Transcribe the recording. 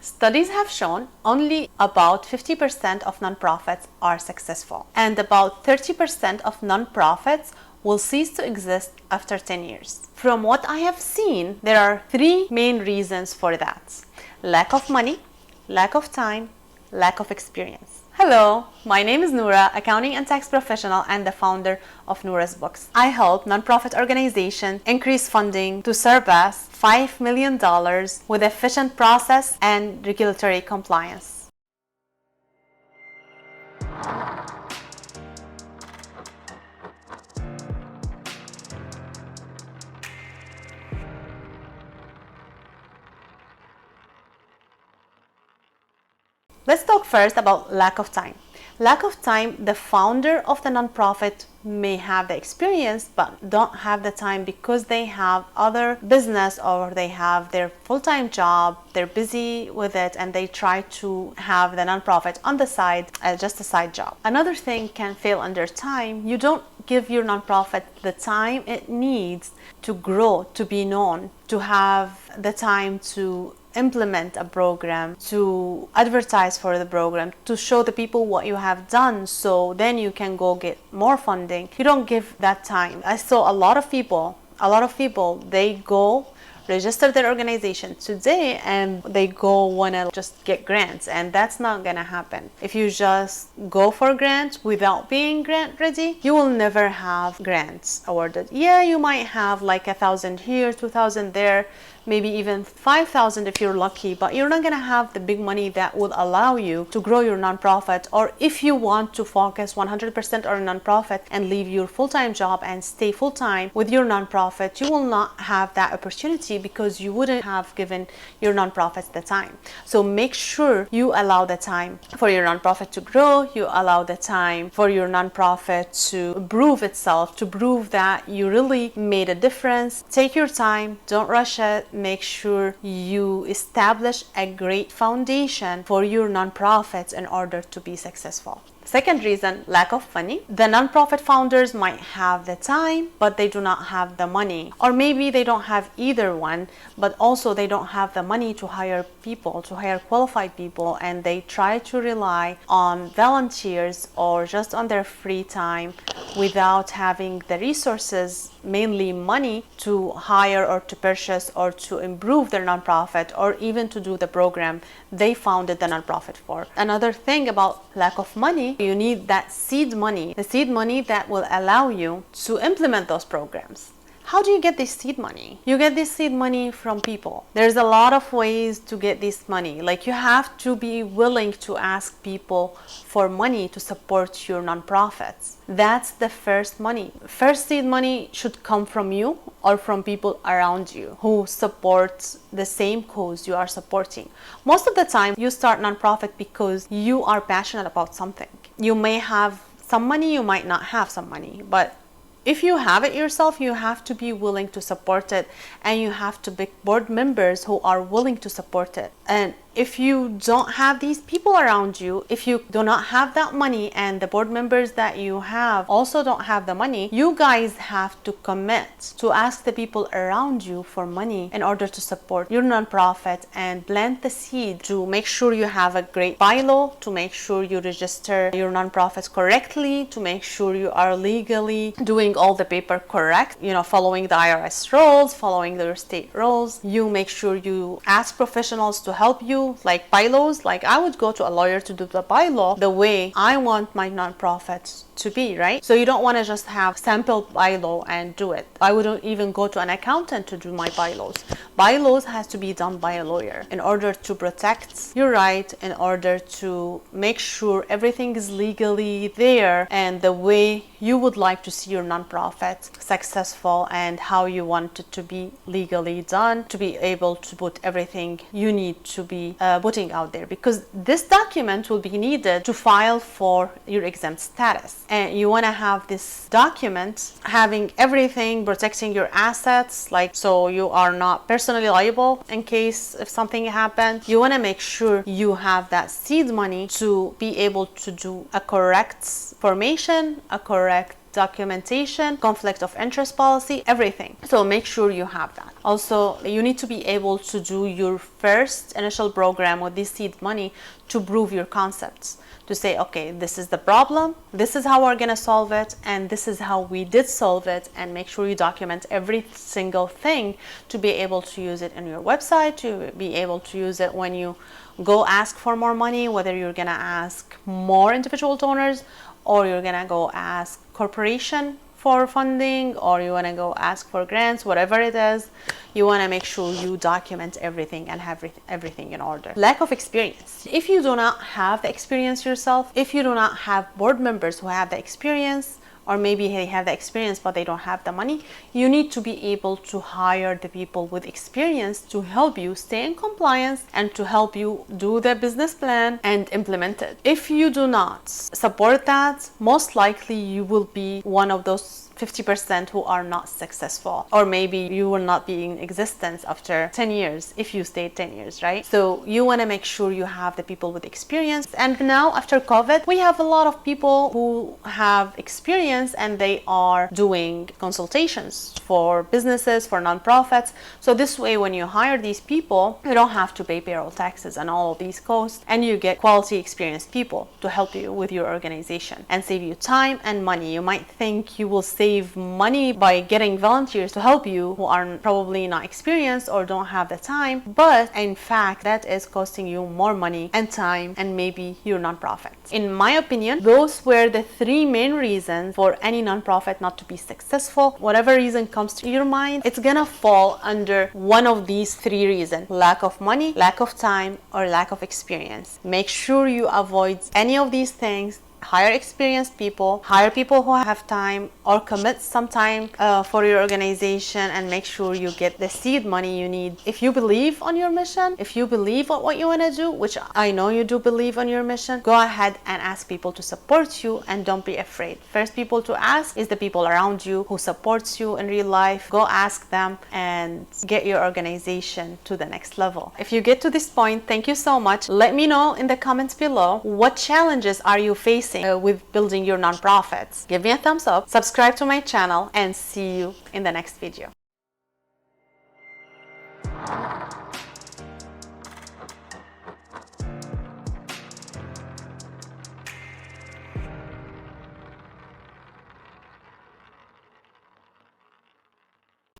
Studies have shown only about 50% of nonprofits are successful, and about 30% of nonprofits will cease to exist after 10 years. From what I have seen, there are three main reasons for that: lack of money, lack of time, lack of experience. Hello, my name is Noura, accounting and tax professional and the founder of Noura's Books. I help nonprofit organizations increase funding to surpass $5 million with efficient process and regulatory compliance. Let's talk first about lack of time. Lack of time, the founder of the nonprofit may have the experience but don't have the time because they have other business or they have their full-time job, they're busy with it, and they try to have the nonprofit on the side as just a side job. Another thing can fail under time. You don't give your nonprofit the time it needs to grow, to be known, to have the time to implement a program, to advertise for the program, to show the people what you have done, so then you can go get more funding. You don't give that time. I saw a lot of people, they go register their organization today and they go wanna just get grants, and that's not gonna happen. If you just go for grants without being grant ready, you will never have grants awarded. Yeah, you might have like 1,000 here, 2,000 there, maybe even 5,000 if you're lucky, but you're not gonna have the big money that would allow you to grow your nonprofit. Or if you want to focus 100% on a nonprofit and leave your full-time job and stay full-time with your nonprofit, you will not have that opportunity because you wouldn't have given your nonprofit the time. So make sure you allow the time for your nonprofit to grow, you allow the time for your nonprofit to prove itself, to prove that you really made a difference. Take your time, don't rush it. Make sure you establish a great foundation for your nonprofits in order to be successful. Second reason, lack of money. The nonprofit founders might have the time, but they do not have the money. Or maybe they don't have either one, but also they don't have the money to hire people, to hire qualified people, and they try to rely on volunteers or just on their free time without having the resources, mainly money, to hire or to purchase or to improve their nonprofit or even to do the program they founded the nonprofit for. Another thing about lack of money, you need that seed money, the seed money that will allow you to implement those programs. How do you get this seed money? You get this seed money from people. There's a lot of ways to get this money. Like, you have to be willing to ask people for money to support your nonprofits. That's the first money. First seed money should come from you or from people around you who support the same cause you are supporting. Most of the time, you start nonprofit because you are passionate about something. You may have some money, you might not have some money, but if you have it yourself, you have to be willing to support it, and you have to pick board members who are willing to support it. And if you don't have these people around you, if you do not have that money and the board members that you have also don't have the money, you guys have to commit to ask the people around you for money in order to support your nonprofit and plant the seed to make sure you have a great bylaw, to make sure you register your nonprofit correctly, to make sure you are legally doing all the paper correct, following the IRS rules, following the state rules. You make sure you ask professionals to help you, like bylaws. Like, I would go to a lawyer to do the bylaw the way I want my nonprofit to be, right? So you don't want to just have sample bylaw and do it. I wouldn't even go to an accountant to do my bylaws. Bylaws has to be done by a lawyer in order to protect your right, in order to make sure everything is legally there and the way you would like to see your nonprofit successful and how you want it to be legally done, to be able to put everything you need to be putting out there, because this document will be needed to file for your exempt status. And you want to have this document having everything, protecting your assets, like, so you are not personally liable in case if something happens. You want to make sure you have that seed money to be able to do a correct formation, a correct documentation, conflict of interest policy, everything. So make sure you have that. Also, you need to be able to do your first initial program with this seed money to prove your concepts, to say, okay, this is the problem, this is how we're gonna solve it, and this is how we did solve it, and make sure you document every single thing to be able to use it in your website, to be able to use it when you go ask for more money, whether you're gonna ask more individual donors or you're gonna go ask corporation for funding, or you want to go ask for grants, whatever it is, you want to make sure you document everything and have everything in order. Lack of experience. If you do not have the experience yourself, if you do not have board members who have the experience, or maybe they have the experience but they don't have the money, you need to be able to hire the people with experience to help you stay in compliance and to help you do the business plan and implement it. If you do not support that, most likely you will be one of those 50% who are not successful, or maybe you will not be in existence after 10 years if you stay 10 years, right? So you want to make sure you have the people with experience. And now after COVID, we have a lot of people who have experience and they are doing consultations for businesses, for nonprofits. So this way, when you hire these people, you don't have to pay payroll taxes and all of these costs, and you get quality experienced people to help you with your organization and save you time and money. You might think you will save money by getting volunteers to help you who are probably not experienced or don't have the time, but in fact that is costing you more money and time and maybe your nonprofit. In my opinion, those were the three main reasons for any nonprofit not to be successful. Whatever reason comes to your mind, it's gonna fall under one of these three reasons: lack of money, lack of time, or lack of experience. Make sure you avoid any of these things. Hire experienced people, hire people who have time, or commit some time for your organization, and make sure you get the seed money you need. If you believe on your mission, if you believe what you want to do, which I know you do believe on your mission, go ahead and ask people to support you, and don't be afraid. First people to ask is the people around you who supports you in real life. Go ask them and get your organization to the next level. If you get to this point, thank you so much. Let me know in the comments below, what challenges are you facing with building your nonprofits. Give me a thumbs up, subscribe to my channel, and see you in the next video.